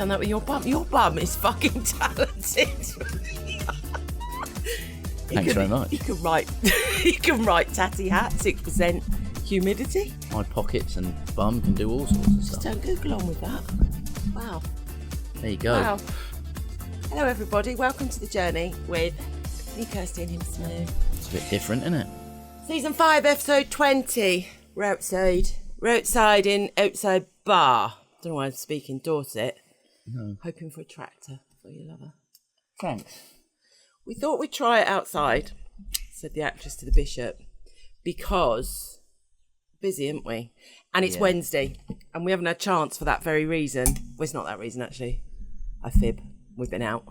done that with your bum. Your bum is fucking talented. Thanks very much. You can write. You can write tatty hat 6% humidity. My pockets and bum can do all sorts of Just stuff. don't Google on with that. Wow. There you go. Wow. Hello everybody. Welcome to the journey with me, Kirsty, and him, Smooth. It's a bit different, isn't it? Season 5, episode 20. We're outside in outside bar. Don't know why I'm speaking Dorset. No. Hoping for a tractor for your lover. Thanks. We thought we'd try it outside, said the actress to the bishop, because busy, aren't we? And it's Wednesday, and we haven't had a chance for that very reason. Well, it's not that reason, actually. I fib. We've been out.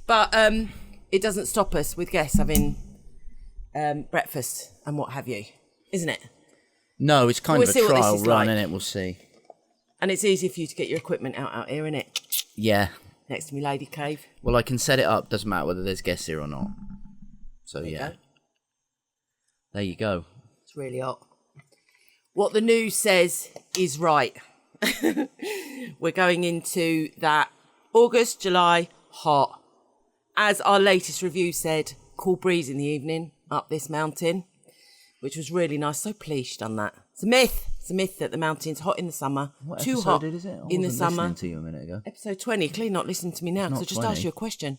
But it doesn't stop us with guests having breakfast and what have you, isn't it? No, it's kind of a trial run, like. innit? We'll see. And it's easy for you to get your equipment out here, innit? Yeah. Next to me, lady cave. Well, I can set it up. Doesn't matter whether there's guests here or not. So, There you yeah. go. There you go. It's really hot. What the news says is right. We're going into that August, July, hot. As our latest review said, cool breeze in the evening up this mountain, which was really nice. So pleased done that. It's a myth. It's a myth that the mountain's hot in the summer. What too episode hot is it? in the summer. Listening to you a minute ago. Episode 20. Clearly not listening to me now because I Not just 20. asked you a question.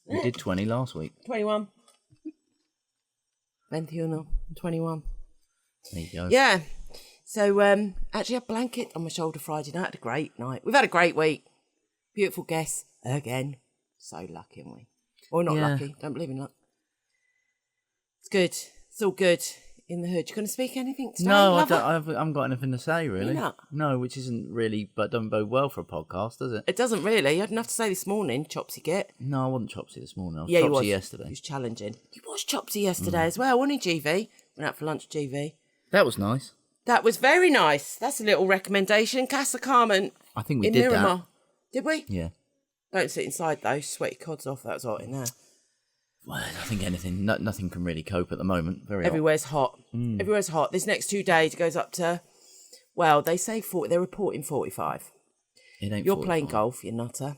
We did 20 last week. 21. 21. There you go. Yeah. So, actually, a blanket on my shoulder Friday night. Had a great night. We've had a great week. Beautiful guests again. So lucky, aren't we? Or not lucky. Don't believe in luck. It's good. It's all good in the hood. You going to speak anything today? No, lover? I haven't got anything to say, really. You're not? No, which isn't really, but doesn't bode well for a podcast, does it? It doesn't really. You had enough to say this morning, Chopsy Git. No, I wasn't Chopsy this morning. I was Yeah, Chopsy you was. yesterday. He was challenging. You watched Chopsy yesterday as well, wasn't he, GV? Went out for lunch, GV. That was nice. That was very nice. That's a little recommendation. Casa KiSi I think we in did Miramar. that. Did we? Yeah. Don't sit inside though. Sweaty cods off. That was hot in there. Well, I think nothing can really cope at the moment. Very hot. Everywhere's hot. Everywhere's hot. This next 2 days it goes up to, well, they say 40. They're reporting 45. It ain't You're 45. playing golf, you nutter.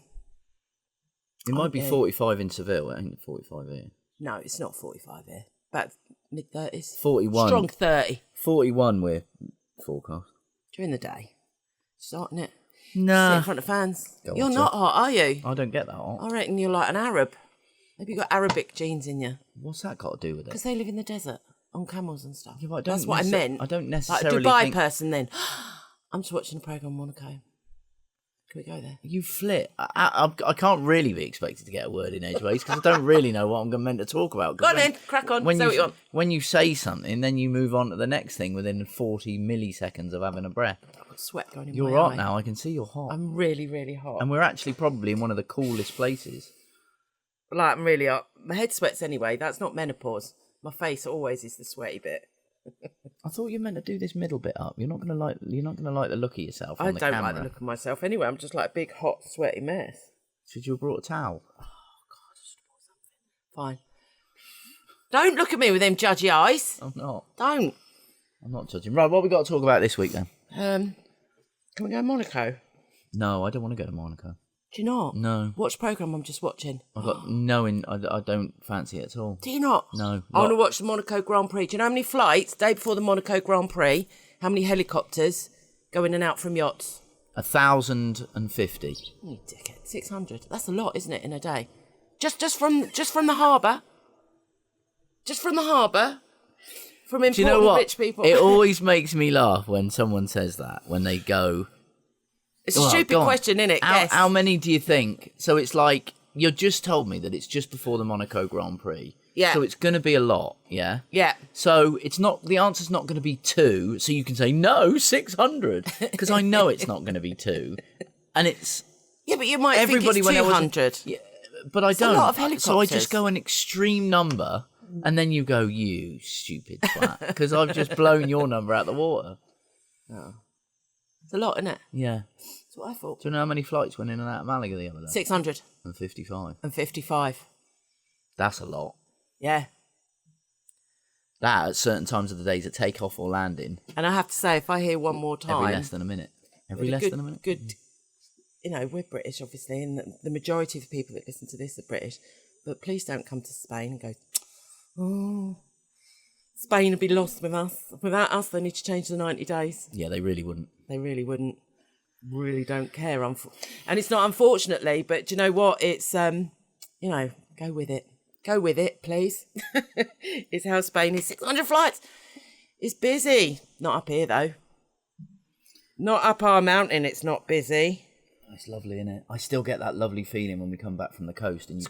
It might be Okay. 45 in Seville. It ain't 45 here. No, it's not 45 here. About mid-30s. 41. Strong 30 41 we're forecast. during the day. Starting it. Sit Nah. in front of fans. Go You're on, not sir. hot, are you? I don't get that hot. I reckon you're like an Arab. Maybe you got Arabic genes in you. What's that got to do with it? Because they live in the desert on camels and stuff. Yeah, but I That's don't what I necessa- meant. I don't Like a necessarily Dubai think... person then. I'm just watching a programme on Monaco. Can we go there? You flit. I can't really be expected to get a word in edgeways because I don't really know what I'm meant to talk about. Go on then, crack on. Say what you want. When you say something, then you move on to the next thing within 40 milliseconds of having a breath. I've got sweat going in You're my hot eye. now. I can see you're hot. I'm really, really hot. And we're actually probably in one of the coolest places. Like, I'm really hot. My head sweats anyway. That's not menopause. My face always is the sweaty bit. I thought you meant to do this middle bit up. You're not gonna like the look of yourself on I the don't camera. like the look of myself anyway. I'm just like a big, hot, sweaty mess. Should you have brought a towel? Fine. Don't look at me with them judgy eyes. I'm not. Don't. I'm not judging. Right, what we got to talk about this week then? Can we go to Monaco? No, I don't want to go to Monaco. Do you not? No. Watch programme I'm just watching. I've got I don't fancy it at all. Do you not? No. I want to watch the Monaco Grand Prix. Do you know how many flights, day before the Monaco Grand Prix, how many helicopters go in and out from yachts? 1,050. You dickhead. 600. That's a lot, isn't it, in a day? Just from the harbour. Just from the harbour. From important Do you know what? rich people. It always makes me laugh when someone says that, when they go... It's a Well, stupid go on. question, isn't it? Guess. How many do you think? So it's like, you just told me that it's just before the Monaco Grand Prix. Yeah. So it's going to be a lot, yeah? Yeah. So it's not, the answer's not going to be 2, so you can say, no, 600. Because I know it's not going to be 2. And it's... Yeah, but you might Everybody think when it's I was- 200. Yeah, but I a don't. lot of So I helicopters. just go an extreme number, and then you go, you stupid twat. Because I've just blown your number out the water. Oh. It's a lot, isn't it? Yeah. That's what I thought. Do you know how many flights went in and out of Malaga the other day? 600 And 55. and 55. That's a lot. Yeah. That at certain times of the days at takeoff or landing. And I have to say, if I hear one more time... Every less than a minute. Every less than a minute. Good we're British, obviously, and the majority of the people that listen to this are British. But please don't come to Spain and go, oh, Spain would be lost with us. Without us, they need to change the 90 days. Yeah, they really wouldn't. They really wouldn't. Really don't care. And it's not unfortunately, but do you know what? It's, go with it. Go with it, please. It's how Spain is. 600 flights. It's busy. Not up here, though. Not up our mountain, it's not busy. It's lovely, isn't it? I still get that lovely feeling when we come back from the coast and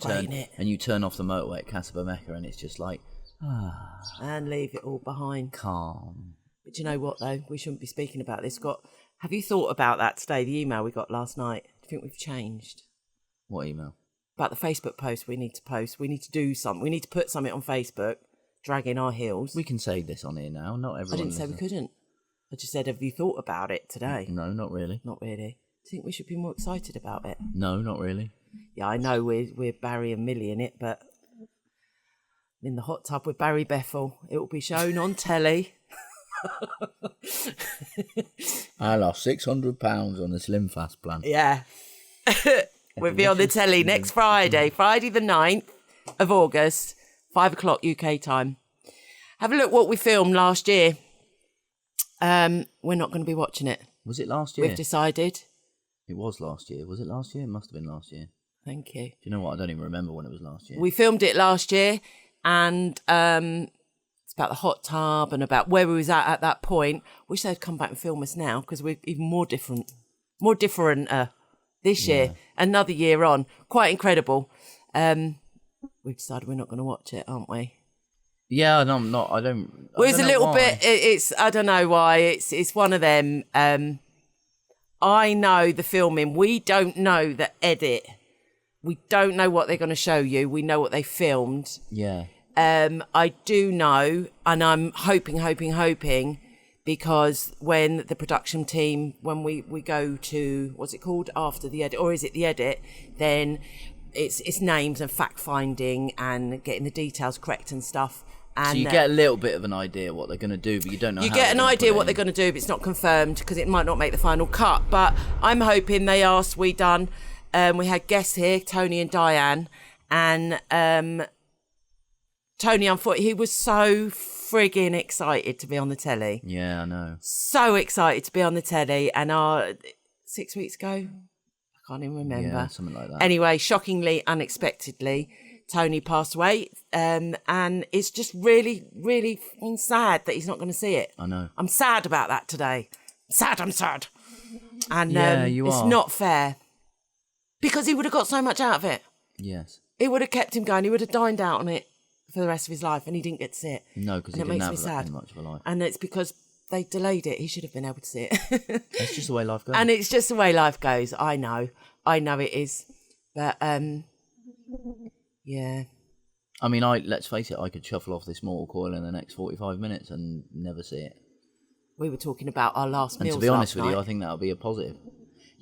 you turn off the motorway at Casa KiSi and it's just like, and leave it all behind. Calm. But you know what, though? We shouldn't be speaking about this. Have you thought about that today, the email we got last night? Do you think we've changed? What email? About the Facebook post we need to post. We need to do something. We need to put something on Facebook, dragging our heels. We can say this on here now. Not everyone. I didn't say we couldn't. I just said, have you thought about it today? No, not really. Not really. Do you think we should be more excited about it? No, not really. Yeah, I know we're Barry and Millie in it, but in the hot tub with Barry Bethel, it will be shown on telly. I lost 600 pounds on the Slim Fast plan. Yeah. We'll be on the telly next Friday the 9th of August, 5 o'clock UK time. Have a look what we filmed last year. We're not going to be watching it. Was it last year? We've decided. It was last year. Was it last year? It must have been last year. Thank you. Do you know what? I don't even remember when it was last year. We filmed it last year, and it's about the hot tub and about where we was at that point. Wish they'd come back and film us now because we're even more different this year. Another year on. Quite incredible. We've decided we're not going to watch it, aren't we? Yeah, no, I'm not. I don't. Well, it's a little bit. It's. I don't know why. It's one of them. I know the filming. We don't know the edit. We don't know what they're going to show you. We know what they filmed. Yeah. I do know, and I'm hoping, because when the production team, when we go to, what's it called, after the edit, or is it the edit, then it's names and fact finding and getting the details correct and stuff. And so you get a little bit of an idea what they're going to do, but you don't know. You get an idea what they're going to do, but it's not confirmed because it might not make the final cut. But I'm hoping they asked. We done. We had guests here, Tony and Diane, and Tony, unfortunately, he was so frigging excited to be on the telly. Yeah, I know. So excited to be on the telly, and 6 weeks ago, I can't even remember. Yeah, something like that. Anyway, shockingly, unexpectedly, Tony passed away, and it's just really, really sad that he's not going to see it. I know. I'm sad about that today. I'm sad. And it's not fair. Because he would have got so much out of it. Yes. It would have kept him going. He would have dined out on it for the rest of his life, and he didn't get to see it. No, because he didn't have that much of a life. And it's because they delayed it. He should have been able to see it. It's just the way life goes. And it's just the way life goes. I know it is. But, yeah. I mean, let's face it, I could shuffle off this mortal coil in the next 45 minutes and never see it. We were talking about our last meals. And to be honest with you, I think that'll be a positive.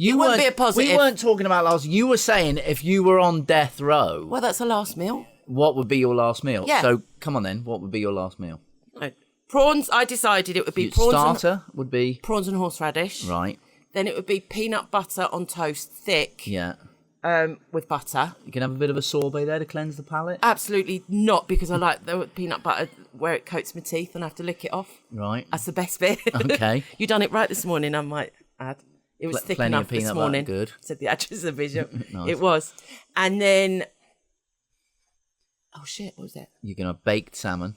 It wouldn't be a positive. We weren't talking about last. You were saying if you were on death row. Well, that's a last meal. What would be your last meal? Yeah. So come on then. What would be your last meal? Prawns. I decided it would be prawns. Starter would be prawns and horseradish. Right. Then it would be peanut butter on toast, thick. Yeah. With butter. You can have a bit of a sorbet there to cleanse the palate. Absolutely not, because I like the peanut butter where it coats my teeth and I have to lick it off. Right. That's the best bit. Okay. You done it right this morning, I might add. It was thick enough of peanut this morning. Butter, good. Said the actress of vision. Nice. It was. And then, oh shit, what was that? You're going to have baked salmon.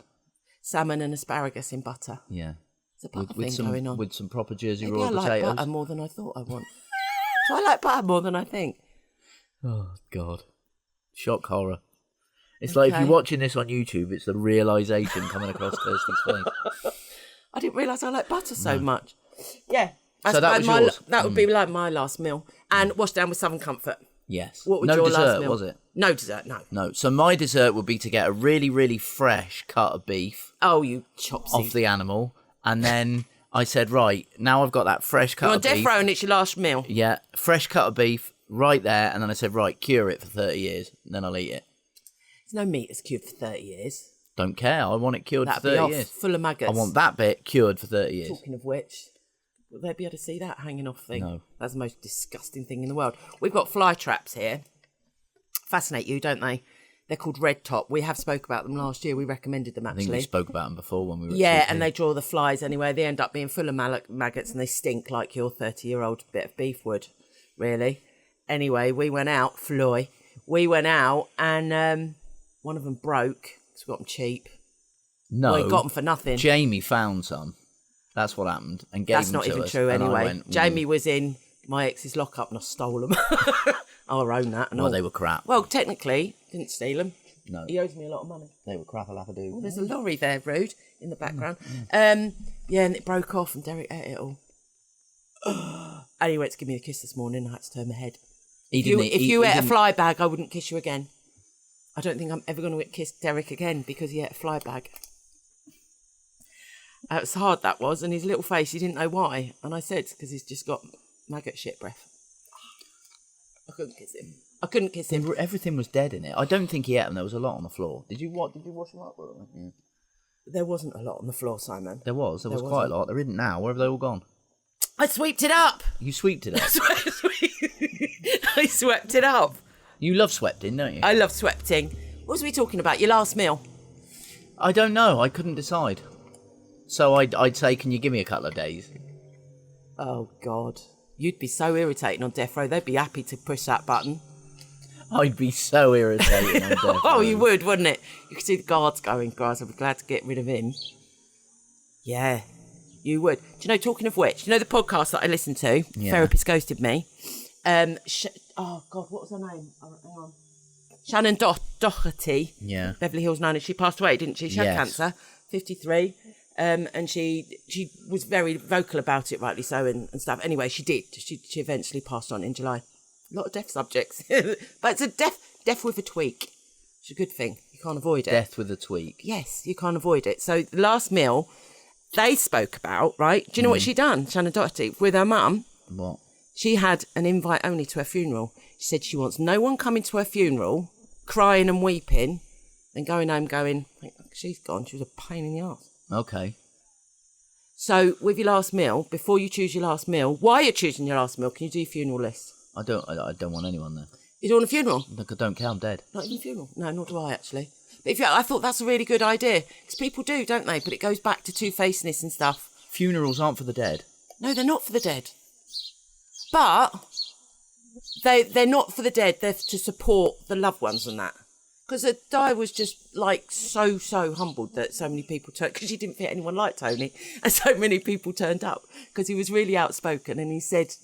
Salmon and asparagus in butter. Yeah. There's a butter thing going on. With some proper Jersey Maybe raw potatoes. I like butter more than I thought I want. So I like butter more than I think. Oh, God. Shock horror. It's like if you're watching this on YouTube, it's the realisation coming across Kirsty's face. I didn't realise I like butter so much. Yeah. So that was yours? That would be like my last meal. And washed down with Southern Comfort. Yes. What would no your dessert, last meal? Was it? No dessert, no. No. So my dessert would be to get a really, really fresh cut of beef. Oh, you chopsy. Off the animal. And then I said, right, now I've got that fresh cut of beef. You're on death row and it's your last meal. Yeah. Fresh cut of beef right there. And then I said, right, cure it for 30 years. And then I'll eat it. There's no meat that's cured for 30 years. Don't care. I want it cured for 30 years. Full of maggots. I want that bit cured for 30 years. Talking of which, Will they be able to see that hanging off thing? No. That's the most disgusting thing in the world. We've got fly traps here. Fascinate you, don't they? They're called Red Top. We have spoke about them last year. We recommended them, actually. I think we spoke about them before when we were Yeah, at and they draw the flies anyway. They end up being full of maggots and they stink like your 30-year-old bit of beef would, really. Anyway, we went out, Floy. We went out and one of them broke because we got them cheap. No. We got them for nothing. Jamie found some. That's what happened. And gave That's them not to even us, true and I anyway. went, Jamie was in my ex's lockup and I stole them. I'll own that. And Well, all. they were crap. Well, technically, didn't steal them. No. He owes me a lot of money. They were crap, I'll have to do. Oh, there's a lorry there, rude, in the background. Yeah, and it broke off and Derek ate it all. And he went to give me a kiss this morning. I had to turn my head. If you ate a fly bag, I wouldn't kiss you again. I don't think I'm ever going to kiss Derek again because he ate a fly bag. It was hard, that was, and his little face, he didn't know why. And I said, because he's just got maggot shit breath. I couldn't kiss him. Everything was dead in it. I don't think he ate them. There was a lot on the floor. Did you wash them up? Yeah. There wasn't a lot on the floor, Simon. There was quite a lot. There isn't now. Where have they all gone? I sweeped it up. You sweeped it up? I swept it up. You love sweepting, don't you? I love sweepting. What was we talking about? Your last meal? I don't know. I couldn't decide. So I'd say, can you give me a couple of days? Oh, God. You'd be so irritating on death row. They'd be happy to push that button. I'd be so irritating on death row. Oh, you would, wouldn't it? You could see the guards going, guys, I'd be glad to get rid of him. Yeah, you would. Do you know, talking of which, do you know the podcast that I listened to? Yeah. Therapist Ghosted Me. Oh, God, what was her name? Oh, hang on. Shannon Doherty. Yeah. Beverly Hills 9. She passed away, didn't she? She had cancer, 53. And she was very vocal about it, rightly so, and stuff. Anyway, she did. She eventually passed on in July. A lot of death subjects. But it's a death with a tweak. It's a good thing. You can't avoid it. Death with a tweak. Yes, you can't avoid it. So the last meal they spoke about, right? Do you know what she done, Shannon Doherty, with her mum? What? She had an invite only to her funeral. She said she wants no one coming to her funeral, crying and weeping, and going home going, she's gone. She was a pain in the arse. Okay. So with your last meal, before you choose your last meal, while you're choosing your last meal, can you do your funeral list? I don't want anyone there. You don't want a funeral? Look, I don't care, I'm dead. Not even a funeral? No, nor do I, actually. But I thought that's a really good idea. Because people do, don't they? But it goes back to two-facedness and stuff. Funerals aren't for the dead. No, they're not for the dead. But they're not for the dead. They're to support the loved ones and that. Because Di was just, like, so humbled that so many people turned... Because she didn't think anyone liked Tony. And so many people turned up. Because he was really outspoken and he said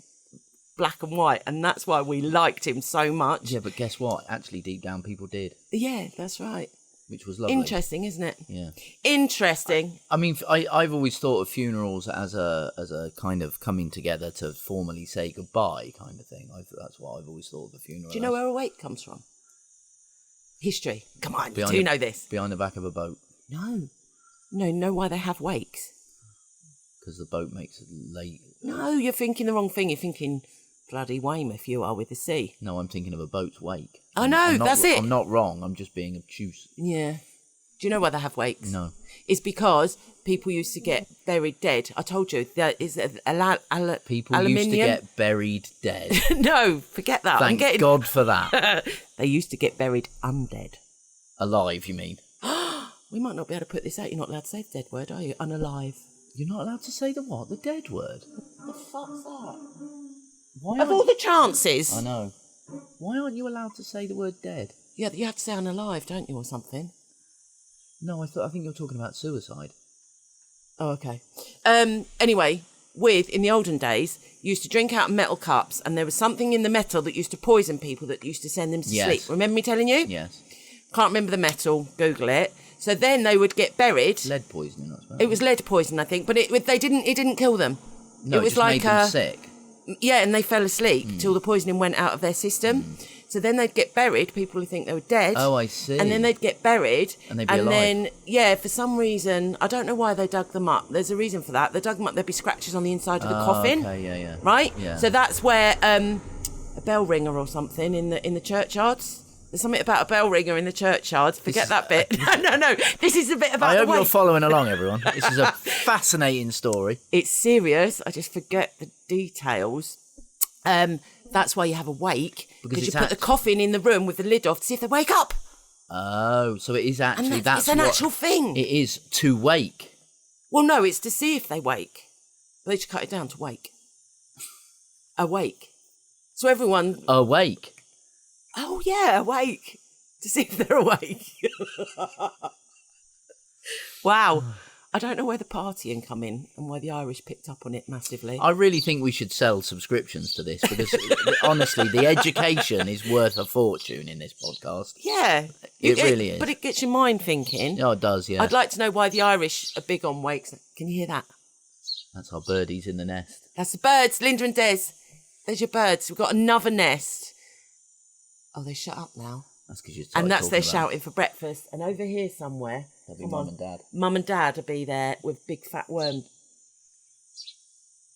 black and white. And that's why we liked him so much. Yeah, but guess what? Actually, deep down, people did. Yeah, that's right. Which was lovely. Interesting, isn't it? Yeah. Interesting. I mean, I've always thought of funerals as a kind of coming together to formally say goodbye kind of thing. That's what I've always thought of a funeral. Do you know where a wake comes from? History. Come on, you do know this. Behind the back of a boat. No. You know why they have wakes? Because the boat makes it late. No, you're thinking the wrong thing. You're thinking bloody Weymouth you are with the sea. No, I'm thinking of a boat's wake. I know, that's it. I'm not wrong. I'm just being obtuse. Yeah. Do you know why they have wakes? No. It's because people used to get buried dead. I told you, there is people aluminium. Used to get buried dead. No, forget that. Thank God for that. They used to get buried undead. Alive, you mean? We might not be able to put this out. You're not allowed to say the dead word, are you? Unalive. You're not allowed to say the what? The dead word? What the fuck's that? Of all the chances. I know. Why aren't you allowed to say the word dead? Yeah, you have to say unalive, don't you, or something? No, I think you're talking about suicide. Oh, okay. Anyway, in the olden days, you used to drink out of metal cups, and there was something in the metal that used to poison people that used to send them to sleep. Remember me telling you? Yes. Can't remember the metal. Google it. So then they would get buried. Lead poisoning, I suppose. It was lead poison, I think, but it didn't kill them. No, it was just made them sick. Yeah, and they fell asleep till the poisoning went out of their system. So then they'd get buried, people who think they were dead. Oh, I see. And then they'd get buried. And they'd be alive. Then, for some reason, I don't know why they dug them up. There's a reason for that. They dug them up, there'd be scratches on the inside of the coffin. Okay, yeah. Right? Yeah. So that's where a bell ringer or something in the churchyards. There's something about a bell ringer in the churchyard. Forget that bit. No. This is a bit about I the hope wake. you're following along, everyone. This is a fascinating story. It's serious. I just forget the details. That's why you have a wake. Because you put the coffin in the room with the lid off to see if they wake up. Oh, so it is actually... And it's an actual thing. It is to wake. Well, no, it's to see if they wake. But they just cut it down to wake. Awake. So everyone... Awake. Oh, yeah, awake. To see if they're awake. Wow. I don't know where the partying come in and why the Irish picked up on it massively. I really think we should sell subscriptions to this because, honestly, the education is worth a fortune in this podcast. Yeah. It really is. But it gets your mind thinking. Oh, it does, yeah. I'd like to know why the Irish are big on wakes. Can you hear that? That's our birdies in the nest. That's the birds, Linda and Des. There's your birds. We've got another nest. Oh, they shut up now. That's because you're and that's their shouting for breakfast. And over here somewhere, that'll be Mum and Dad. Mum and Dad will be there with big fat worms.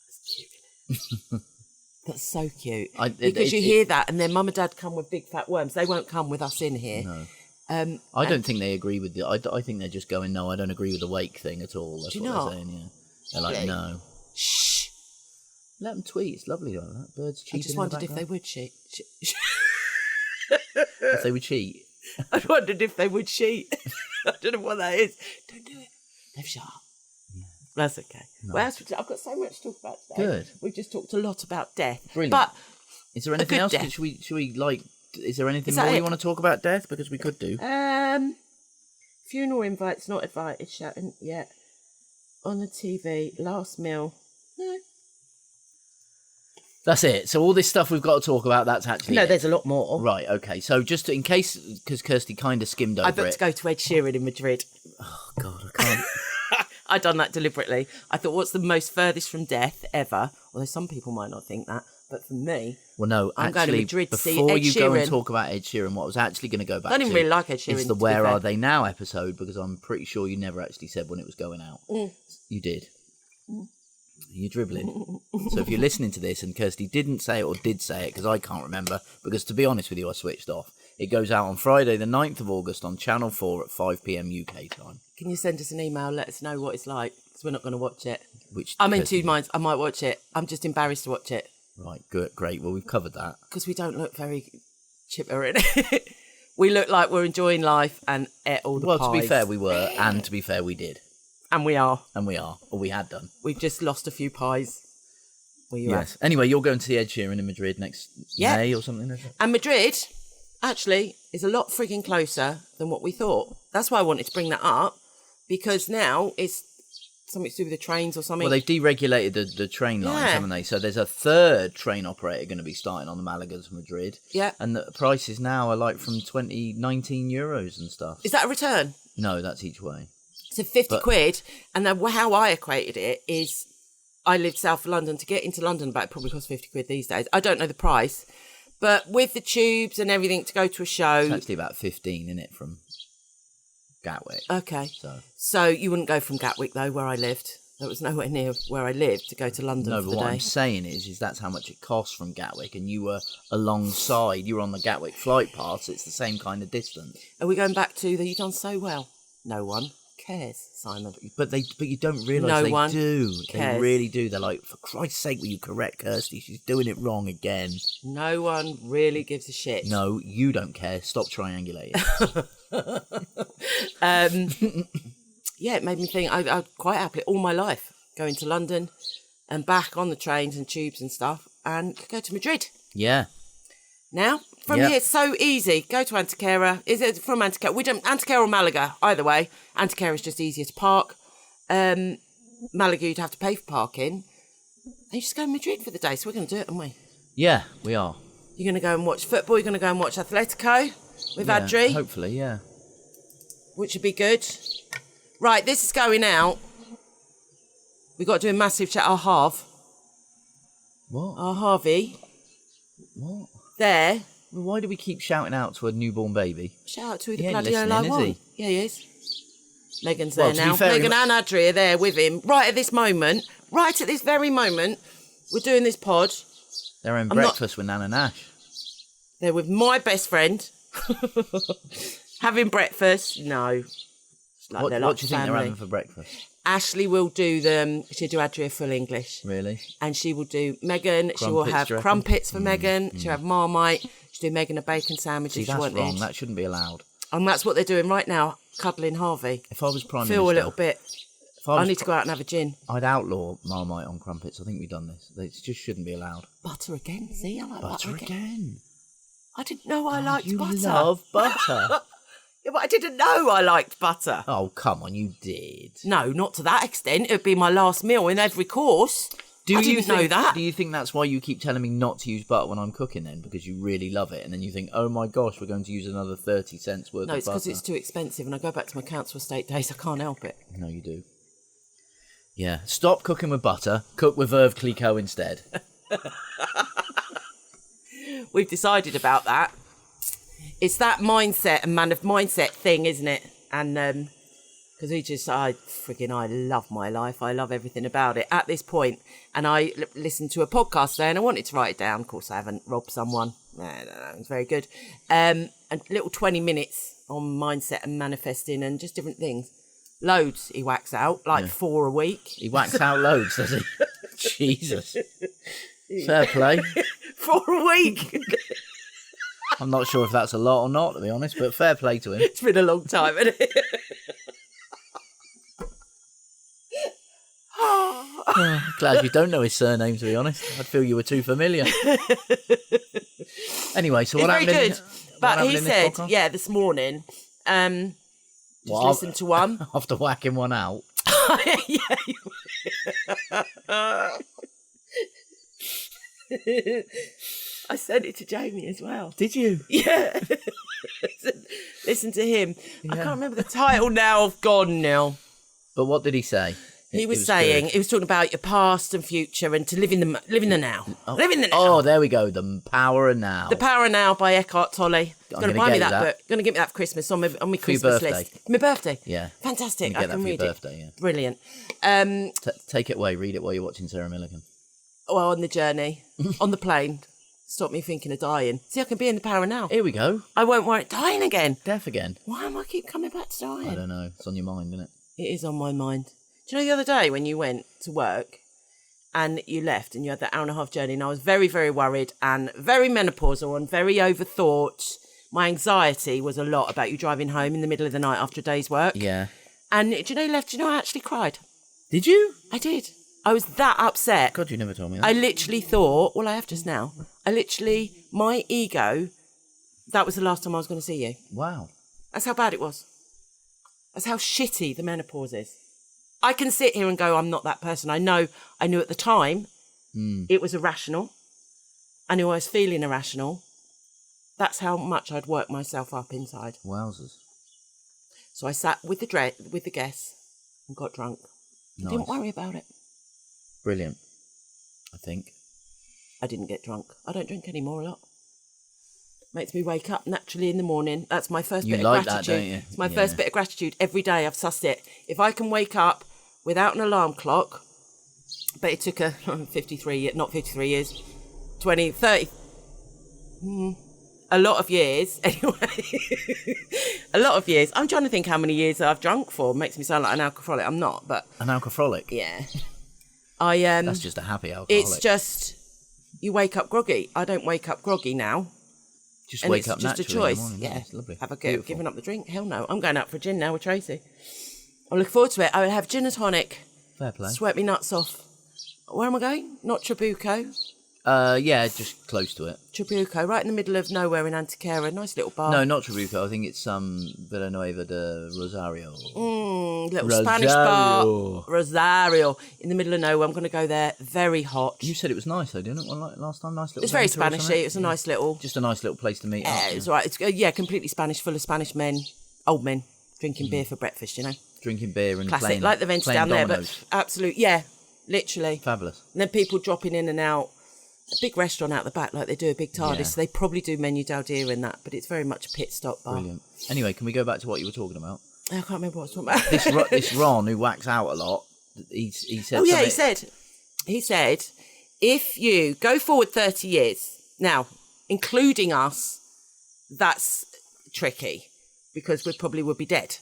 That's cute, isn't it? That's so cute. Because you hear that, and then Mum and Dad come with big fat worms. They won't come with us in here. No. I don't think they agree with the. I think they're just going, no, I don't agree with the wake thing at all. That's what they're saying. Yeah, they're like, no. Shh. Let them tweet. It's lovely like that. Birds cheating. I just wondered if they would cheat. If they would cheat. I wondered if they would cheat. I don't know what that is. Don't do it. They've shut up. Yeah. That's okay. Nice. Well, I've got so much to talk about today. Good. We've just talked a lot about death. Brilliant. But is there anything else? Should we like? Is there anything more you want to talk about death? Because we could do. Funeral invites not invited. Shouting yet on the TV. Last meal. No. That's it. So all this stuff we've got to talk about, that's actually No, there's a lot more. Right, okay. So just in case, because Kirsty kind of skimmed over it. I booked to go to Ed Sheeran in Madrid. Oh, God, I can't. I done that deliberately. I thought, what's the most furthest from death ever? Although some people might not think that. But for me, well, no, I'm going to Madrid to see Ed Sheeran. Before you go and talk about Ed Sheeran, what I was actually going to go back to... I didn't really like Ed Sheeran. It's the Where Are They Now episode, because I'm pretty sure you never actually said when it was going out. You did. You're dribbling. So if you're listening to this and Kirsty didn't say it or did say it, because I can't remember, because to be honest with you, I switched off. It goes out on Friday the 9th of August on Channel 4 at 5 p.m. UK time. Can you send us an email, let us know what it's like, because we're not going to watch it. I'm in two minds. I might watch it. I'm just embarrassed to watch it. Right, good, great. Well, we've covered that. Because we don't look very chipper in it. We look like we're enjoying life and ate all the pies. Well, to be fair, we were, and to be fair, we did. And we are. And we are. Or we had done. We've just lost a few pies. Yes. Anyway, you're going to see Ed Sheeran in Madrid next May or something, isn't it? And Madrid, actually, is a lot frigging closer than what we thought. That's why I wanted to bring that up. Because now it's something to do with the trains or something. Well, they've deregulated the train lines, haven't they? So there's a third train operator going to be starting on the Malaga to Madrid. Yeah. And the prices now are like from 19 euros and stuff. Is that a return? No, that's each way. So 50 quid, and then how I equated it is I lived south of London. To get into London, but it probably costs 50 quid these days. I don't know the price, but with the tubes and everything to go to a show... It's actually about 15, isn't it, from Gatwick? Okay. So you wouldn't go from Gatwick, though, where I lived. There was nowhere near where I lived to go to London for the day. No, but what I'm saying is that's how much it costs from Gatwick, and you were alongside, you were on the Gatwick flight path, so it's the same kind of distance. Are we going back to you've done so well? No one cares, Simon. But you don't realise they do. Cares. They really do. They're like, for Christ's sake, will you correct Kirsty? She's doing it wrong again. No one really gives a shit. No, you don't care. Stop triangulating. Yeah, it made me think I'd quite happily all my life going to London and back on the trains and tubes and stuff and go to Madrid. Yeah. Now, from here, it's so easy. Go to Antequera. Is it from Antequera? We don't Antequera or Malaga, either way. Antequera is just easier to park. Malaga, you'd have to pay for parking. And you just go to Madrid for the day. So we're going to do it, aren't we? Yeah, we are. You're going to go and watch football. You're going to go and watch Atletico with Adri. Hopefully, yeah. Which would be good. Right, this is going out. We've got to do a massive chat. Our half. What? Our Harvey. What? There. Well, why do we keep shouting out to a newborn baby? Shout out to the bloody hell I want. Yeah, he is. Megan's there now. Megan and Adri are there with him. Right at this moment, right at this very moment, we're doing this pod. They're having breakfast with Nan and Ash. They're with my best friend Having breakfast? No. It's like What they're do like you think they're family. having for breakfast? Ashley will do she'll do Adria full English. Really? And she will do Megan. She will Crumpets, have do you reckon? crumpets for Megan. She'll have Marmite. She'll do Megan a bacon sandwich See, if she that's wanted. wrong. That shouldn't be allowed. And that's what they're doing right now, cuddling Harvey. If I was Prime Feel Minister... a little bit. If I I was need to go out and have a gin. I'd outlaw Marmite on crumpets. I think we've done this. It just shouldn't be allowed. Butter again. See, I like Butter again. I didn't know I liked You butter. love butter. Yeah, but I didn't know I liked butter. Oh, come on, you did. No, not to that extent. It would be my last meal in every course. I didn't know that. Do you think that's why you keep telling me not to use butter when I'm cooking then? Because you really love it. And then you think, oh my gosh, we're going to use another 30 cents worth No, of it's butter. because it's too expensive and I go back to my council estate days. I can't help it. No, you do. Yeah. Stop cooking with butter. Cook with Veuve Clicquot instead. We've decided about that. It's that mindset and mindset thing, isn't it? And because I love my life. I love everything about it at this point. And I listened to a podcast today and I wanted to write it down. Of course, I haven't robbed someone. No, it's very good. A little 20 minutes on mindset and manifesting and just different things. Loads he whacks out, like 4 a week. He whacks out loads, does he? Jesus. Fair play. 4 a week. I'm not sure if that's a lot or not, to be honest, but fair play to him. It's been a long time, hasn't it? Glad you don't know his surname, to be honest. I'd feel you were too familiar. Anyway, so what It's happened? very good. But he in this said, podcast? this morning, just Well, listen to one. After whacking one out. I sent it to Jamie as well. Did you? Yeah. Listen to him. I Yeah. can't remember the title now. I've gone now. But what did he say? He was It saying, good. he was talking about your past and future and to live in the now. Live in the now. Oh, there we go. The Power of Now. The Power of Now by Eckhart Tolle. I'm Going gonna to buy me get that you book. Going to get me that for Christmas on my your Christmas birthday. list. My birthday. Yeah. Fantastic. You I get that can for your read it. birthday, yeah. Brilliant. Take it away. Read it while you're watching Sarah Milligan. Well, on the journey, on the plane, stopped me thinking of dying. See, I can be in the Power of Now. Here we go. I won't worry. Dying again. Deaf again. Why am I keep coming back to dying? I don't know. It's on your mind, isn't it? It is on my mind. Do you know the other day when you went to work and you left and you had that 1.5 hour journey and I was very, very worried and very menopausal and very overthought. My anxiety was a lot about you driving home in the middle of the night after a day's work. Yeah. And do you know you left? Do you know I actually cried? Did you? I did. I was that upset. God, you never told me that. I literally thought, well, I have just now. My ego, that was the last time I was going to see you. Wow. That's how bad it was. That's how shitty the menopause is. I can sit here and go, I'm not that person. I knew at the time it was irrational. I knew I was feeling irrational. That's how much I'd worked myself up inside. Wowzers. So I sat with the guests and got drunk. Nice. Didn't worry about it. Brilliant. I think. I didn't get drunk. I don't drink anymore a lot. Makes me wake up naturally in the morning. That's my first You bit like of that, gratitude. don't you? It's my Yeah. first bit of gratitude every day. I've sussed it. If I can wake up without an alarm clock, but it took 53 years, 20, 30, a lot of years anyway. A lot of years. I'm trying to think how many years I've drunk for. Makes me sound like an alcoholic. I'm not, but An alcoholic? yeah. That's just a happy alcoholic. It's just, you wake up groggy. I don't wake up groggy now. Just And wake it's up just a naturally in the choice. morning. Yeah. It's lovely. Have a go. Beautiful. Giving up the drink? Hell no. I'm going out for a gin now with Tracy. I look forward to it. I will have gin and tonic. Fair play. Sweat me nuts off. Where am I going? Not Trabuco. Yeah, just close to it. Trabuco, right in the middle of nowhere in Antequera. Nice little bar. No, not Trabuco. I think it's Villanueva de Rosario. Little Spanish bar. Rosario. Rosario. In the middle of nowhere. I'm going to go there. Very hot. You said it was nice though, didn't it? Like last time, nice little. It's very banter or Spanishy. something? It was a nice little... Just a nice little place to meet Yeah, up. it was right. It's completely Spanish, full of Spanish men, old men, drinking beer for breakfast, you know. Drinking beer and Classic, playing, like the vents playing down there, dominoes. but absolute, yeah, literally. Fabulous. And then people dropping in and out. A big restaurant out the back, like they do a big TARDIS. Yeah. So they probably do menu del dia in that, but it's very much a pit stop bar. Brilliant. Anyway, can we go back to what you were talking about? I can't remember what I was talking about. This Ron who whacks out a lot. He said. Oh yeah, something- he said, if you go forward 30 years now, including us, that's tricky because we probably would be dead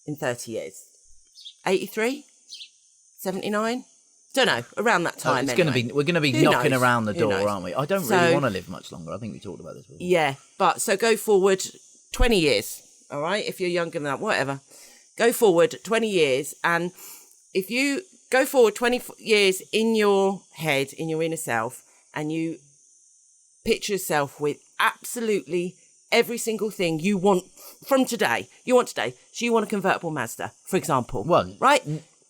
in 30 years. 83? 79? Don't know, around that time. We're going to be knocking around the door, aren't we? I don't really want to live much longer. I think we talked about this before. Yeah, but so go forward 20 years, all right? If you're younger than that, whatever. Go forward 20 years, and if you go forward 20 years in your head, in your inner self, and you picture yourself with absolutely every single thing you want from today. So you want a convertible Mazda, for example. Well, right?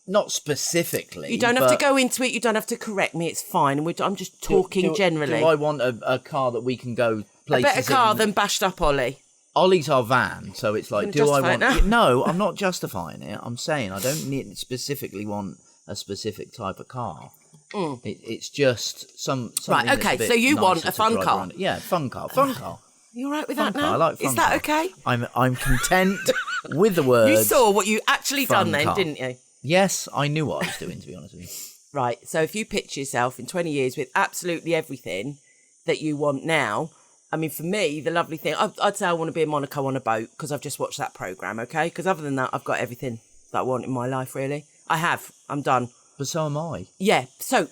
Not specifically. You don't have to go into it. You don't have to correct me. It's fine. I'm just talking generally. Do I want a car that we can go places a better car than bashed up Ollie? Ollie's our van, so it's like, do I want... No, I'm not justifying it. I'm saying I don't specifically want a specific type of car. It's just something right, okay, that's so you want a fun car. Around. Yeah, fun car. You all right with that now? I like fun Is that car. okay? I'm content with the words. You saw what you actually done then, didn't you? Yes, I knew what I was doing, to be honest with you. Right, so if you picture yourself in 20 years with absolutely everything that you want now, I mean, for me, the lovely thing, I'd say I want to be in Monaco on a boat because I've just watched that programme, okay? Because other than that, I've got everything that I want in my life, really. I have. I'm done. But so am I. Yeah, so,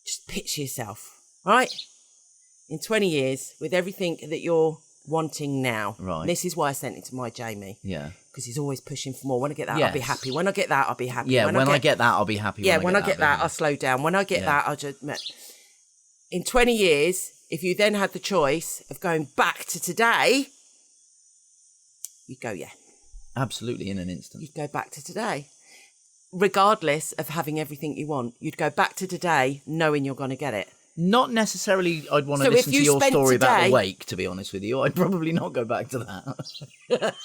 just picture yourself, right? In 20 years with everything that you're wanting now. Right. And this is why I sent it to my Jamie. Yeah. Because he's always pushing for more. When I get that, I'll be happy. When I get that, I'll be happy. Yeah, when I get that, I'll be happy. Yeah, when I get that, I'll slow down. When I get that, I'll just... In 20 years, if you then had the choice of going back to today, you'd go, yeah. Absolutely, in an instant. You'd go back to today. Regardless of having everything you want, you'd go back to today knowing you're going to get it. Not necessarily I'd want to listen to your story about the wake, to be honest with you. I'd probably not go back to that.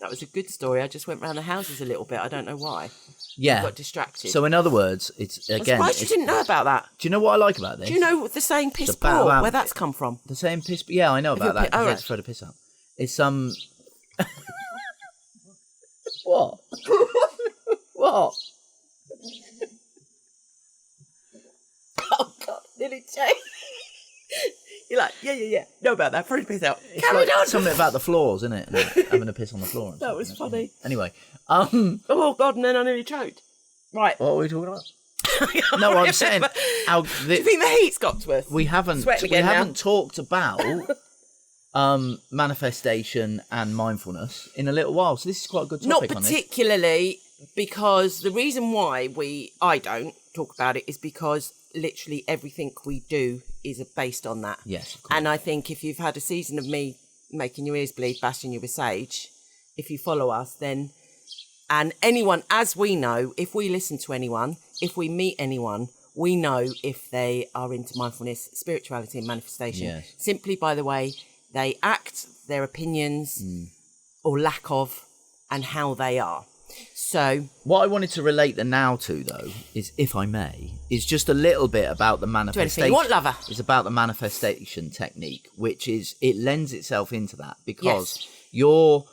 That was a good story. I just went round the houses a little bit. I don't know why. Yeah. I got distracted. So in other words, it's again... I'm surprised you didn't know about that. Do you know what I like about this? Do you know the saying piss poor, where that's come from? The saying piss... Yeah, I know about that. All right. Throw the piss out. It's What? What? Oh, God, nearly changed. You're like, yeah. Know about that. Throw the piss out. It's Carry on. Something about the floors, isn't it? Like having a piss on the floor. That was funny. Anyway. Oh, God, and then I nearly choked. Right. What are we talking about? No, I'm saying... Do you think the heat's got to us? We haven't talked about manifestation and mindfulness in a little while, so this is quite a good topic. Not particularly, because the reason why I don't talk about it is because literally everything we do is based on that. Yes, of course. And I think if you've had a season of me making your ears bleed, bashing you with sage, if you follow us, then... And anyone, as we know, if we listen to anyone, if we meet anyone, we know if they are into mindfulness, spirituality and manifestation. Yes. Simply by the way they act, their opinions, or lack of, and how they are. So... What I wanted to relate the now to, though, is, if I may, is just a little bit about the manifestation. You want, lover? It's about the manifestation technique, which is, it lends itself into that, because you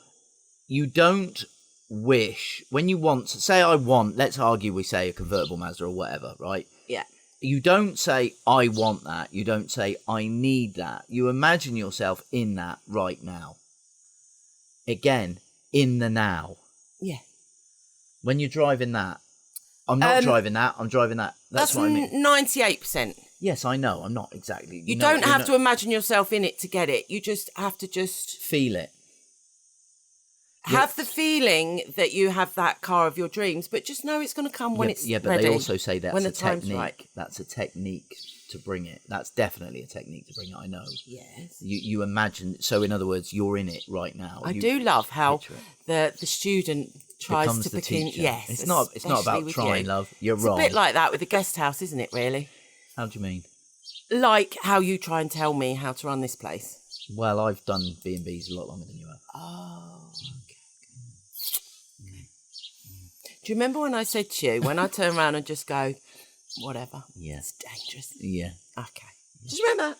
don't... wish when you want to say let's argue we say a convertible Mazda or whatever, right? Yeah. You don't say I want that, you don't say I need that, you imagine yourself in that right now, again, in the now. Yeah. When you're driving that, I'm not driving that, I'm driving that. That's what I mean. 98%. Yes, I know, I'm not exactly. You don't have to imagine yourself in it to get it, you just have to feel it. Have the feeling that you have that car of your dreams, but just know it's going to come when it's ready. Yeah, but they also say that's a technique. Right. That's a technique to bring it. That's definitely a technique to bring it, I know. Yes. You imagine, so in other words, you're in it right now. I do love how the student tries to begin. Yes. It's not about trying, love. You're wrong. It's a bit like that with the guest house, isn't it, really? How do you mean? Like how you try and tell me how to run this place. Well, I've done B&Bs a lot longer than you have. Oh, okay. Do you remember when I said to you, when I turn around and just go, whatever, it's dangerous? Yeah. Okay. Do you remember?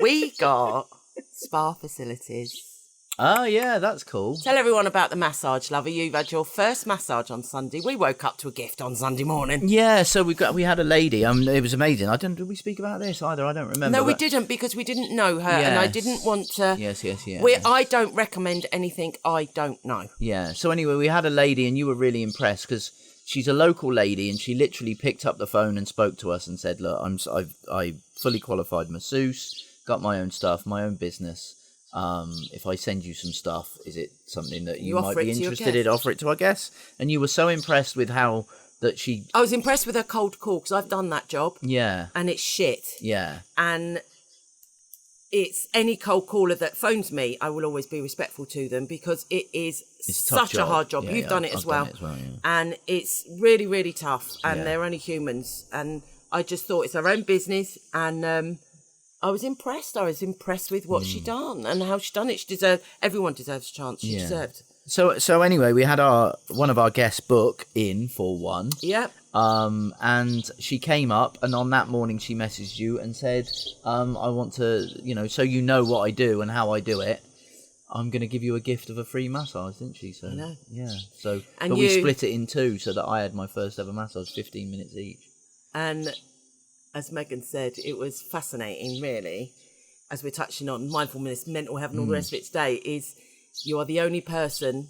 We got spa facilities Oh, yeah, that's cool. Tell everyone about the massage, lover. You've had your first massage on Sunday. We woke up to a gift on Sunday morning. Yeah, so we had a lady. It was amazing. Did we speak about this either? I don't remember. No, we didn't, because we didn't know her, and I didn't want to. Yes. I don't recommend anything I don't know. Yeah. So anyway, we had a lady, and you were really impressed because she's a local lady, and she literally picked up the phone and spoke to us and said, "Look, I fully qualified masseuse, got my own stuff, my own business. If I send you some stuff, is it something that you might be interested in? Offer it to our guests." And you were so impressed with how that she... I was impressed with her cold call, because I've done that job. Yeah. And it's shit. Yeah. And it's any cold caller that phones me, I will always be respectful to them, because it's such a hard job. You've done it as well. And it's really, really tough. And they're only humans. And I just thought it's her own business. And... I was impressed. I was impressed with what she done and how she done it. Everyone deserves a chance. She deserved. So anyway, we had one of our guests book in for one. Yep. And she came up, and on that morning she messaged you and said, I want to, so you know what I do and how I do it. I'm going to give you a gift of a free massage, didn't she? So, I know. Yeah. So, but we split it in two so that I had my first ever massage, 15 minutes each. And... as Megan said, it was fascinating, really, as we're touching on mindfulness, mental health and all the rest of it today, is you are the only person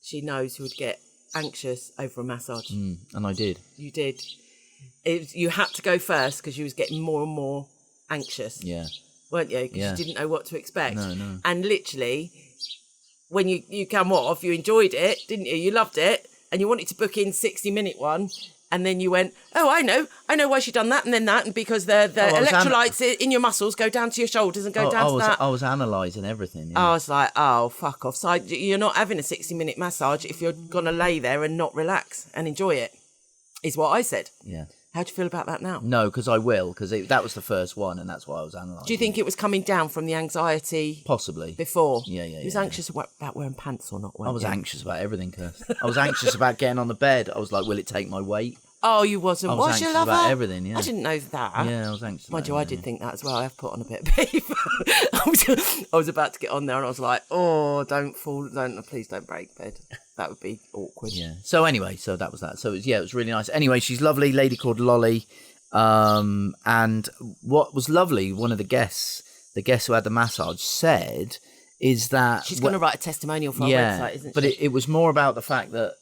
she knows who would get anxious over a massage. And I did. You did. You had to go first because you was getting more and more anxious. Yeah. Weren't you? Because you didn't know what to expect. No. And literally, when you come off, you enjoyed it, didn't you? You loved it. And you wanted to book in 60-minute one. And then you went, oh, I know why she done that and then that, and because the electrolytes in your muscles go down to your shoulders and go down to that. I was analysing everything. Yeah. I was like, oh, fuck off. So you're not having a 60-minute massage if you're going to lay there and not relax and enjoy it, is what I said. Yeah. How do you feel about that now? No, because I will, because that was the first one, and that's why I was analysing. Do you think it was coming down from the anxiety? Possibly. Before? Yeah. You was anxious about wearing pants or not wearing? I was anxious about everything, Kirsty. I was anxious about getting on the bed. I was like, will it take my weight? Oh, you wasn't. I was anxious about everything, yeah. I didn't know that. Yeah, I was anxious Mind you, I did think that as well. I have put on a bit of paper. I was about to get on there and I was like, oh, please don't break bed. That would be awkward. Yeah. So anyway, that was that. So it was really nice. Anyway, she's lovely, lady called Lolly. And what was lovely, one of the guests who had the massage said, is that... She's going to write a testimonial for our website, isn't she? But it was more about the fact that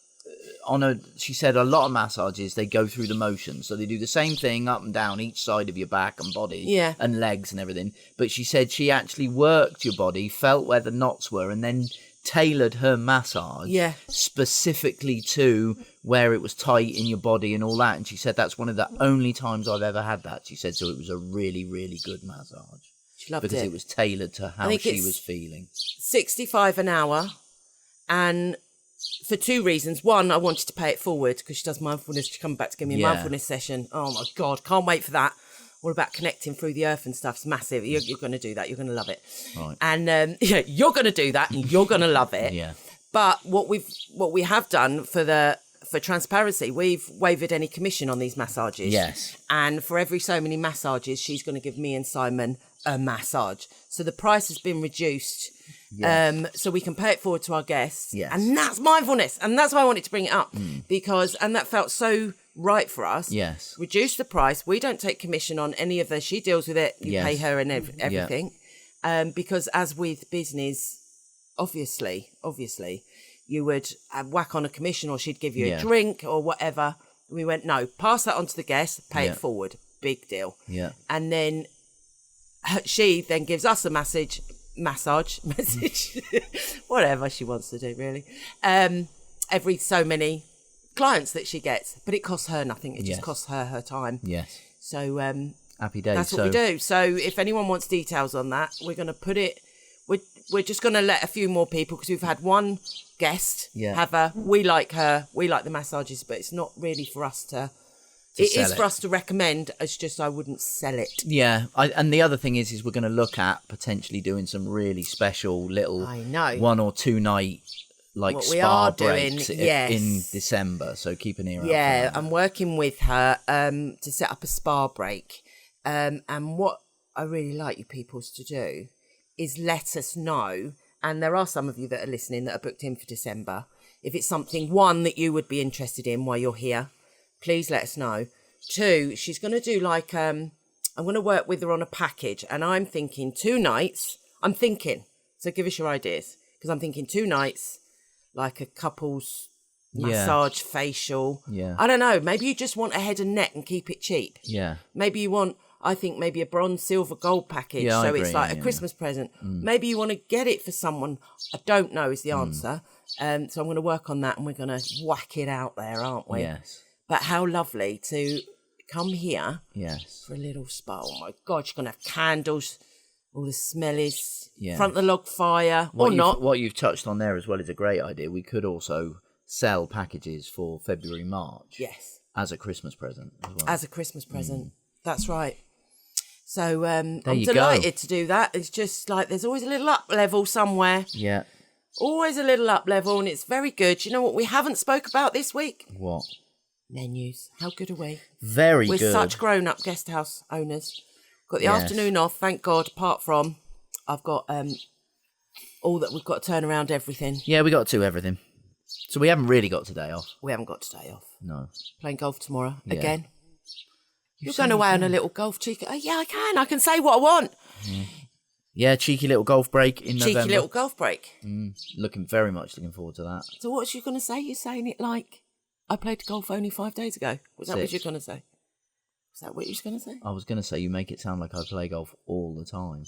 she said a lot of massages, they go through the motions. So they do the same thing up and down each side of your back and body and legs and everything. But she said she actually worked your body, felt where the knots were, and then tailored her massage specifically to where it was tight in your body and all that. And she said that's one of the only times I've ever had that. She said, so it was a really, really good massage. She loved it. Because it was tailored to how she was feeling. 65 an hour, and... for two reasons. One, I wanted to pay it forward because she does mindfulness. She's coming back to give me a mindfulness session. Oh my God, can't wait for that. All about connecting through the earth and stuff. It's massive. You're going to do that. You're going to love it. Right. And you're going to do that and you're going to love it. Yeah. But what we have done for transparency, we've waived any commission on these massages. Yes. And for every so many massages, she's going to give me and Simon a massage. So the price has been reduced. Yes. So we can pay it forward to our guests. Yes. And that's mindfulness. And that's why I wanted to bring it up because that felt so right for us. Yes. Reduce the price. We don't take commission on any of this. She deals with it. You pay her and everything. Because as with business, obviously, you would whack on a commission or she'd give you a drink or whatever. We went, no, pass that on to the guest, pay it forward. Big deal. Yeah. And then she then gives us a massage, whatever she wants to do, really. Every so many clients that she gets, but it costs her nothing. It just costs her time. Yes. So happy days. That's what we do. So if anyone wants details on that, we're going to put it. We're just going to let a few more people because we've had one guest have her. We like her. We like the massages, but it's not really for us to. It is for us to recommend. It's just I wouldn't sell it. Yeah, and the other thing is we're going to look at potentially doing some really special little 1 or 2 night what spa breaks in December. So keep an ear out. Yeah, I'm working with her to set up a spa break. And what I really like you peoples to do is let us know and there are some of you that are listening that are booked in for December, if it's something, one, that you would be interested in while you're here, please let us know. Two, she's going to do like, I'm going to work with her on a package, and I'm thinking 2 nights. So give us your ideas, because I'm thinking 2 nights, like a couple's massage, facial. Yeah. I don't know. Maybe you just want a head and neck and keep it cheap. Yeah. Maybe you want, I think, maybe a bronze, silver, gold package. Yeah, so I agree, it's like a Christmas present. Maybe you want to get it for someone. I don't know is the answer. So I'm going to work on that, and we're going to whack it out there, aren't we? Yes. But how lovely to come here for a little spa. Oh my God, you're going to have candles, all the smellies, front of the log fire, or not. What you've touched on there as well is a great idea. We could also sell packages for February, March. Yes. As a Christmas present as well. As a Christmas present. That's right. So I'm you delighted to do that. It's just like there's always a little up level somewhere. Yeah. Always a little up level, and it's very good. You know what we haven't spoke about this week? What? Menus. How good are we? Very We're good. We're such grown-up guest house owners. Got the afternoon off, thank God, apart from I've got all that we've got to turn around everything. Yeah, we got to everything. So we haven't really got today off. We haven't got today off. No. Playing golf tomorrow again. You're going away on a little golf cheeky. Oh, yeah, I can. I can say what I want. Yeah, cheeky little golf break in November. Cheeky little golf break. Very much looking forward to that. So what was you going to say? You're saying it like I played golf only 5 days ago. Was that what you were going to say? Was that what you were going to say? I was going to say you make it sound like I play golf all the time.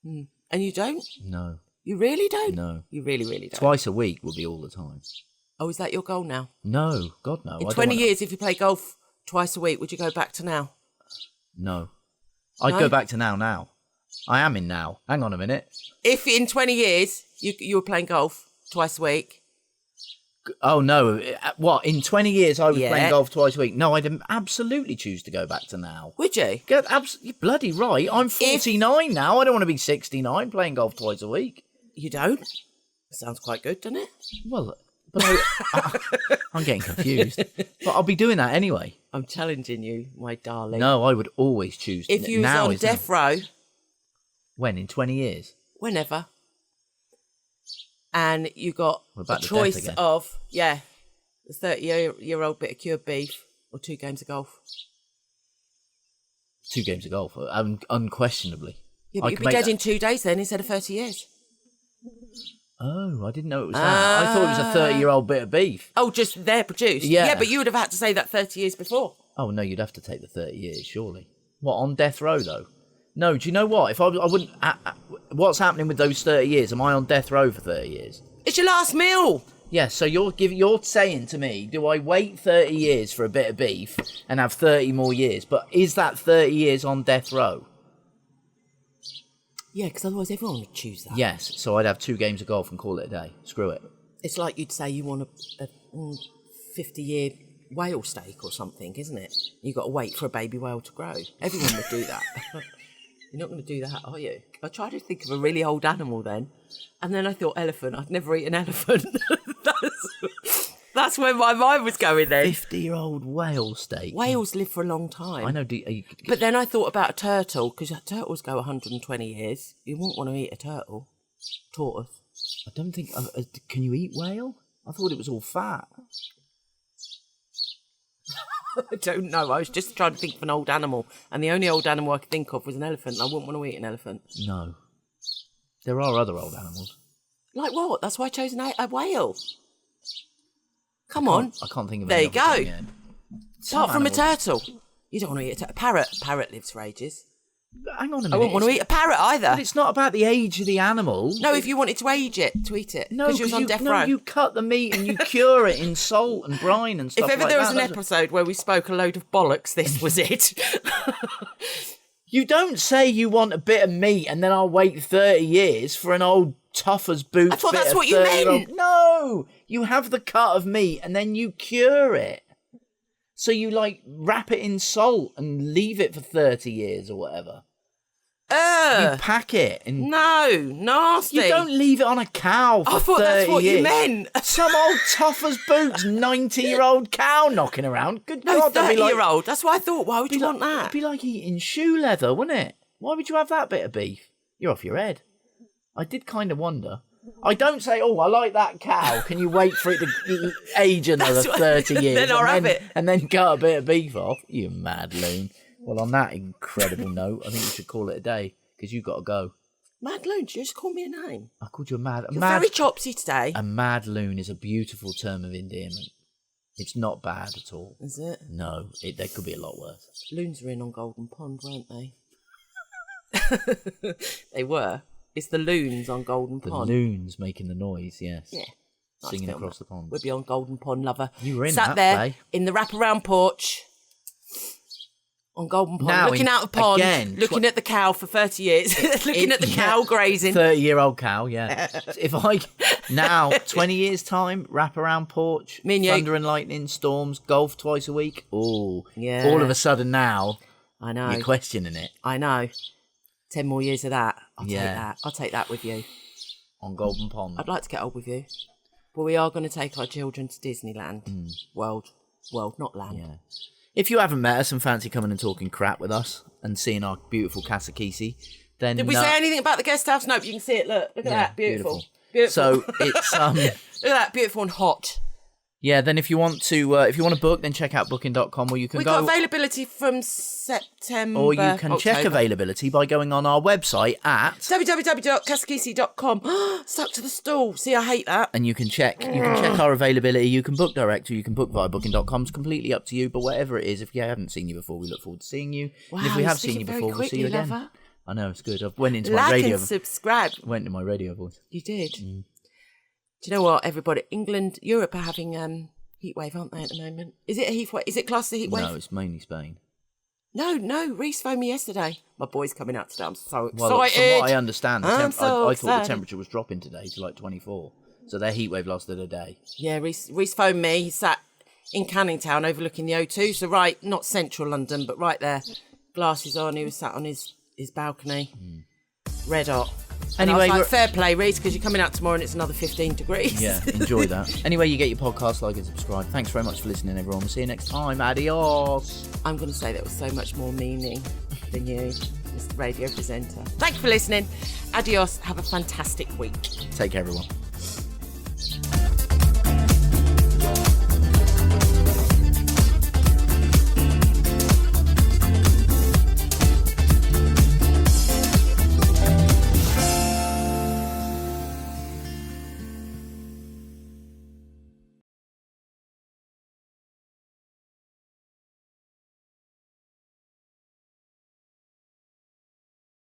And you don't? No. You really don't? No. You really, really don't? Twice a week would be all the time. Oh, is that your goal now? No. God, no. In 20 years, if you play golf twice a week, would you go back to now? No. I'd go back to now. I am in now. Hang on a minute. If in 20 years you were playing golf twice a week. Oh, no. What? In 20 years I was playing golf twice a week? No, I'd absolutely choose to go back to now. Would you? You're bloody right. I'm 49 now. I don't want to be 69 playing golf twice a week. You don't? Sounds quite good, doesn't it? Well, but I'm getting confused. But I'll be doing that anyway. I'm challenging you, my darling. No, I would always choose. If you was on death row. When? In 20 years? Whenever. And you got a choice of, the 30-year-old bit of cured beef or 2 games of golf. 2 games of golf, unquestionably. Yeah, but you'd be dead in 2 days then instead of 30 years. Oh, I didn't know it was that. I thought it was a 30-year-old bit of beef. Oh, just there produced? Yeah, but you would have had to say that 30 years before. Oh, no, you'd have to take the 30 years, surely. What, on death row, though? No, do you know what? If I wouldn't... what's happening with those 30 years? Am I on death row for 30 years? It's your last meal. Yeah, so you're saying to me, do I wait 30 years for a bit of beef and have 30 more years? But is that 30 years on death row? Yeah, because otherwise everyone would choose that. Yes, so I'd have 2 games of golf and call it a day. Screw it. It's like you'd say you want a 50-year whale steak or something, isn't it? You've got to wait for a baby whale to grow. Everyone would do that. You're not going to do that, are you? I tried to think of a really old animal then, and then I thought elephant. I'd never eat an elephant. That's where my mind was going then. 50-year-old whale steak. Whales live for a long time. I know. But then I thought about a turtle, because turtles go 120 years. You wouldn't want to eat a turtle. Tortoise. I don't think... can you eat whale? I thought it was all fat. I don't know. I was just trying to think of an old animal, and the only old animal I could think of was an elephant, and I wouldn't want to eat an elephant. No. There are other old animals. Like what? That's why I chose a whale. Come on. I can't think of there any you go. Yet. Apart from a turtle. You don't want to eat a parrot. A parrot lives for ages. Hang on a minute. I wouldn't want to eat a parrot either. But it's not about the age of the animal. No, if you wanted to eat it. No, because you was on death row. you cut the meat and you cure it in salt and brine and stuff like that. If ever there was an episode where we spoke a load of bollocks, this was it. You don't say you want a bit of meat and then I'll wait 30 years for an old tough as boots. I thought that's what you meant. No, you have the cut of meat and then you cure it. So you wrap it in salt and leave it for 30 years or whatever. You pack it. No, nasty. You don't leave it on a cow for 30 years. I thought that's what you meant. Some old tough as boots 90-year-old cow knocking around. Good God, 30-year-old. That's what I thought. Why would you want that? It'd be like eating shoe leather, wouldn't it? Why would you have that bit of beef? You're off your head. I did kind of wonder. I don't say, oh, I like that cow. Can you wait for it to age another 30 years? Then I'll have it. And then cut a bit of beef off? You mad loon. Well, on that incredible note, I think we should call it a day, because you've got to go. Mad loon, did you just call me a name? I called you a mad... You're very chopsy today. A mad loon is a beautiful term of endearment. It's not bad at all. Is it? No, there could be a lot worse. Loons were in on Golden Pond, weren't they? They were. It's the loons on Golden Pond. The loons making the noise, yes. Yeah. Nice Singing film, across the pond. We'll be on Golden Pond, lover. You were in Sat that there play. In the wraparound porch on Golden Pond, Now looking out the pond, looking at the cow for 30 years, looking at the cow grazing. 30-year-old cow, yeah. If I now 20 years time, wraparound porch, Me and you. thunder and lightning, storms, golf twice a week. Oh, Yeah. All of a sudden now, I know. you're questioning it. I know. 10 more years of that. I'll take Yeah. that. I'll take that with you. On Golden Pond. I'd like to get old with you. But we are going to take our children to Disneyland. World, not land. Yeah. If you haven't met us and fancy coming and talking crap with us and seeing our beautiful Casa KiSi, then... Did we say anything about the guest house? No, but you can see it. Look at that. Beautiful. So it's... Look at that. Beautiful and hot. Yeah, then if you want to book, then check out booking.com, or you can We've go... got availability from September, Or you can check October. availability by going on our website at... www.caskisi.com. Stuck to the stool. See, I hate that. And you can check our availability. You can book direct, or you can book via booking.com. It's completely up to you, but whatever it is, if you haven't seen you before, we look forward to seeing you. Wow, and if we have speaking seen you very before, we'll see you quickly, again. lover. I know, it's good. I went into my Like radio... and subscribe. Went into my radio voice. You did. Do you know what, everybody? England, Europe are having heat wave, aren't they, at the moment? Is it a heat wave? Is it classed as a heat wave? No, it's mainly Spain. No. Reese phoned me yesterday. My boy's coming out today. I'm so excited. Well, from what I understand, I'm I so thought the excited. temperature was dropping today to like 24. So their heat wave lasted a day. Yeah, Reese phoned me. He sat in Canning Town overlooking the O2. So right, not central London, but right there. Glasses on. He was sat on his balcony. Red hot. And Anyway, I was like, fair play, Reese, because you're coming out tomorrow and it's another 15 degrees. Yeah, enjoy that. Anyway, you get your podcast, like and subscribe. Thanks very much for listening, everyone. We'll see you next time. Adios. I'm going to say that was so much more meaning than you, Mr. Radio presenter. Thank you for listening. Adios. Have a fantastic week. Take care, everyone.